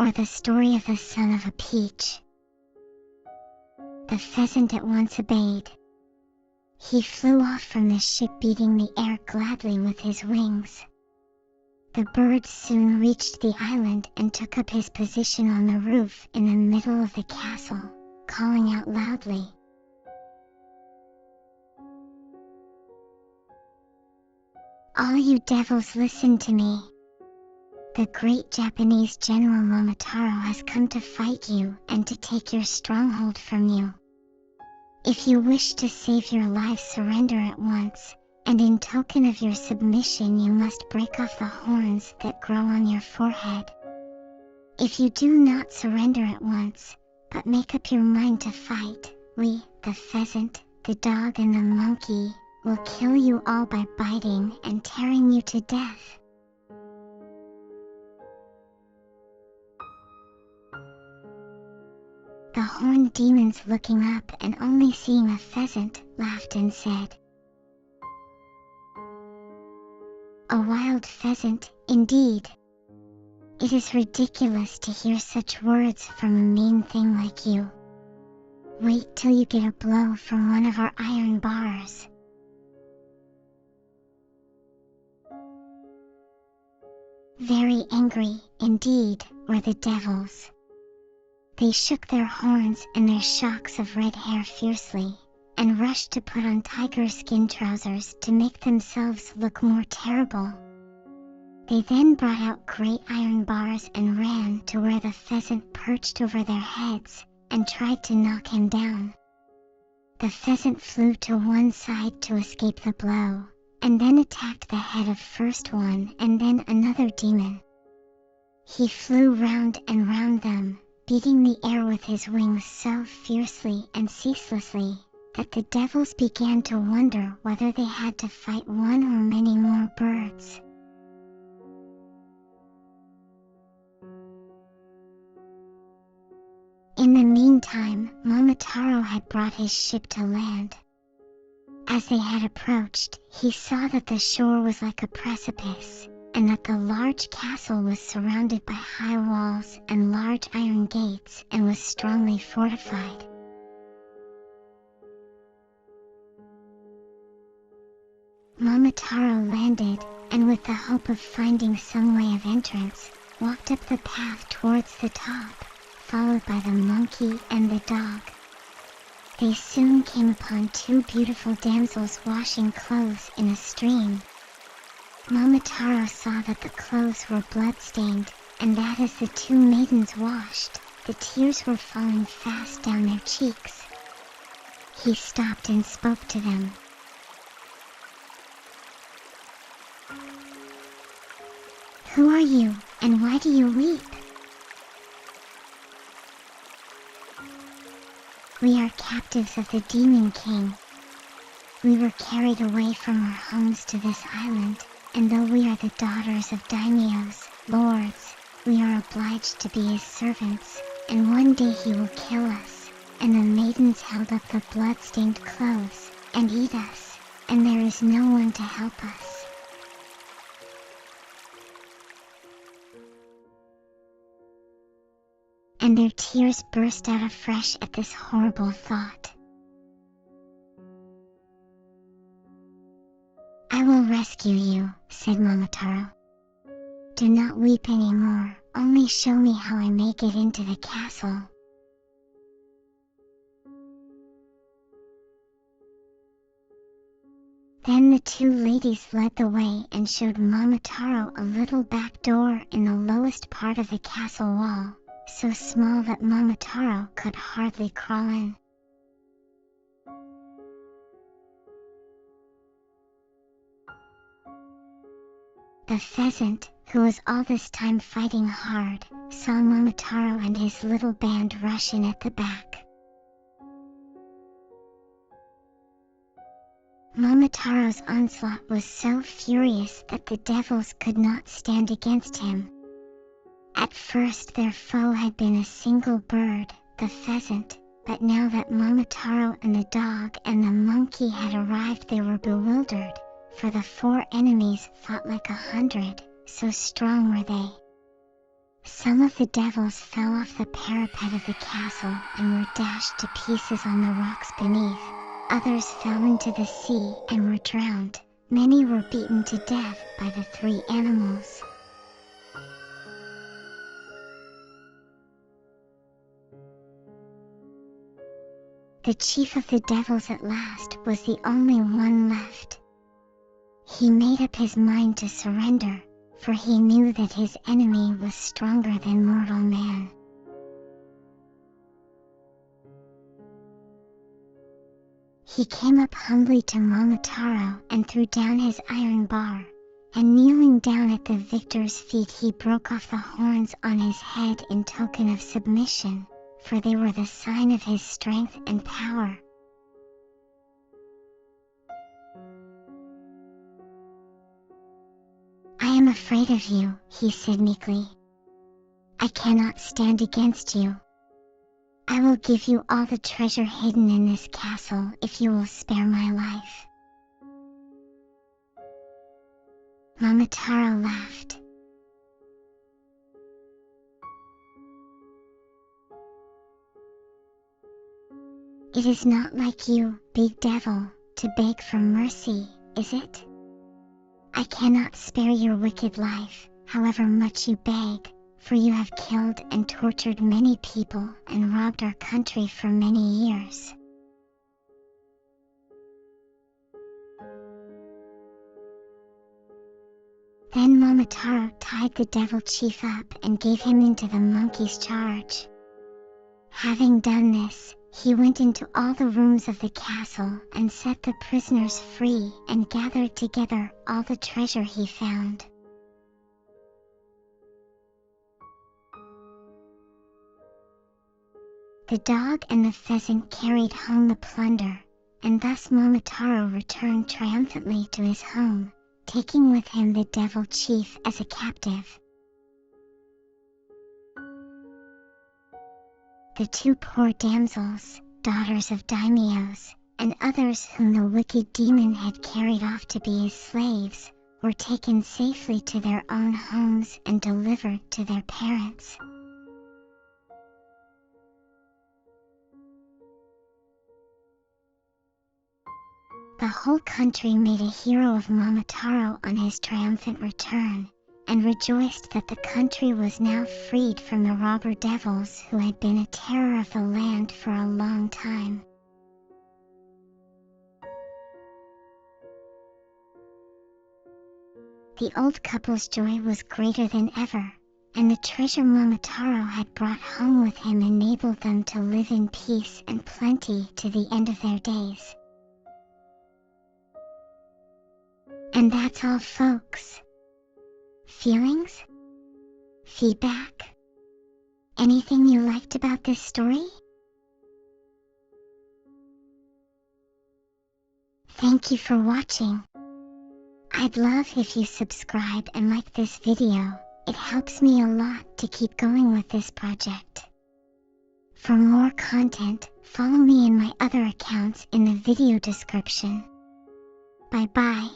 or the story of the son of a peach. The pheasant at once obeyed. He flew off from the ship, beating the air gladly with his wings. The bird soon reached the island and took up his position on the roof in the middle of the castle, calling out loudly, "All you devils, listen to me. The great Japanese General Momotaro has come to fight you and to take your stronghold from you. If you wish to save your lives, surrender at once, and in token of your submission you must break off the horns that grow on your forehead. If you do not surrender at once, but make up your mind to fight, we, the pheasant, the dog and the monkey, will kill you all by biting and tearing you to death." The horned demons, looking up and only seeing a pheasant, laughed and said, "A wild pheasant, indeed. It is ridiculous to hear such words from a mean thing like you. Wait till you get a blow from one of our iron bars." Very angry, indeed, were the devils. They shook their horns and their shocks of red hair fiercely, and rushed to put on tiger skin trousers to make themselves look more terrible. They then brought out great iron bars and ran to where the pheasant perched over their heads, and tried to knock him down. The pheasant flew to one side to escape the blow, and then attacked the head of first one and then another demon. He flew round and round them, beating the air with his wings so fiercely and ceaselessly that the devils began to wonder whether they had to fight one or many more birds. In the meantime, Momotaro had brought his ship to land. As they had approached, he saw that the shore was like a precipice, and that the large castle was surrounded by high walls and large iron gates and was strongly fortified. Momotaro landed, and with the hope of finding some way of entrance, walked up the path towards the top, followed by the monkey and the dog. They soon came upon two beautiful damsels washing clothes in a stream. Momotaro saw that the clothes were blood-stained, and that as the two maidens washed, the tears were falling fast down their cheeks. He stopped and spoke to them. "Who are you, and why do you weep?" "We are captives of the Demon King. We were carried away from our homes to this island, and though we are the daughters of daimyos, lords, we are obliged to be his servants, and one day he will kill us." And the maidens held up the blood-stained clothes, "and eat us, and there is no one to help us." And their tears burst out afresh at this horrible thought. "I will rescue you," said Momotaro. "Do not weep any more, only show me how I may get into the castle." Then the two ladies led the way and showed Momotaro a little back door in the lowest part of the castle wall, so small that Momotaro could hardly crawl in. The pheasant, who was all this time fighting hard, saw Momotaro and his little band rush in at the back. Momotaro's onslaught was so furious that the devils could not stand against him. At first their foe had been a single bird, the pheasant, but now that Momotaro and the dog and the monkey had arrived, they were bewildered, for the four enemies fought like 100, so strong were they. Some of the devils fell off the parapet of the castle and were dashed to pieces on the rocks beneath. Others fell into the sea and were drowned. Many were beaten to death by the three animals. The chief of the devils at last was the only one left. He made up his mind to surrender, for he knew that his enemy was stronger than mortal man. He came up humbly to Momotaro and threw down his iron bar, and kneeling down at the victor's feet he broke off the horns on his head in token of submission, for they were the sign of his strength and power. "I am afraid of you," he said meekly. "I cannot stand against you. I will give you all the treasure hidden in this castle if you will spare my life." Momotaro laughed. "It is not like you, big devil, to beg for mercy, is it? I cannot spare your wicked life, however much you beg, for you have killed and tortured many people and robbed our country for many years." Then Momotaro tied the devil chief up and gave him into the monkey's charge. Having done this, he went into all the rooms of the castle and set the prisoners free and gathered together all the treasure he found. The dog and the pheasant carried home the plunder, and thus Momotaro returned triumphantly to his home, taking with him the devil chief as a captive. The two poor damsels, daughters of daimyos, and others whom the wicked demon had carried off to be his slaves, were taken safely to their own homes and delivered to their parents. The whole country made a hero of Momotaro on his triumphant return, and rejoiced that the country was now freed from the robber devils who had been a terror of the land for a long time. The old couple's joy was greater than ever, and the treasure Momotaro had brought home with him enabled them to live in peace and plenty to the end of their days. And that's all, folks. Feelings? Feedback? Anything you liked about this story? Thank you for watching. I'd love if you subscribe and like this video. It helps me a lot to keep going with this project. For more content, follow me in my other accounts in the video description. Bye bye.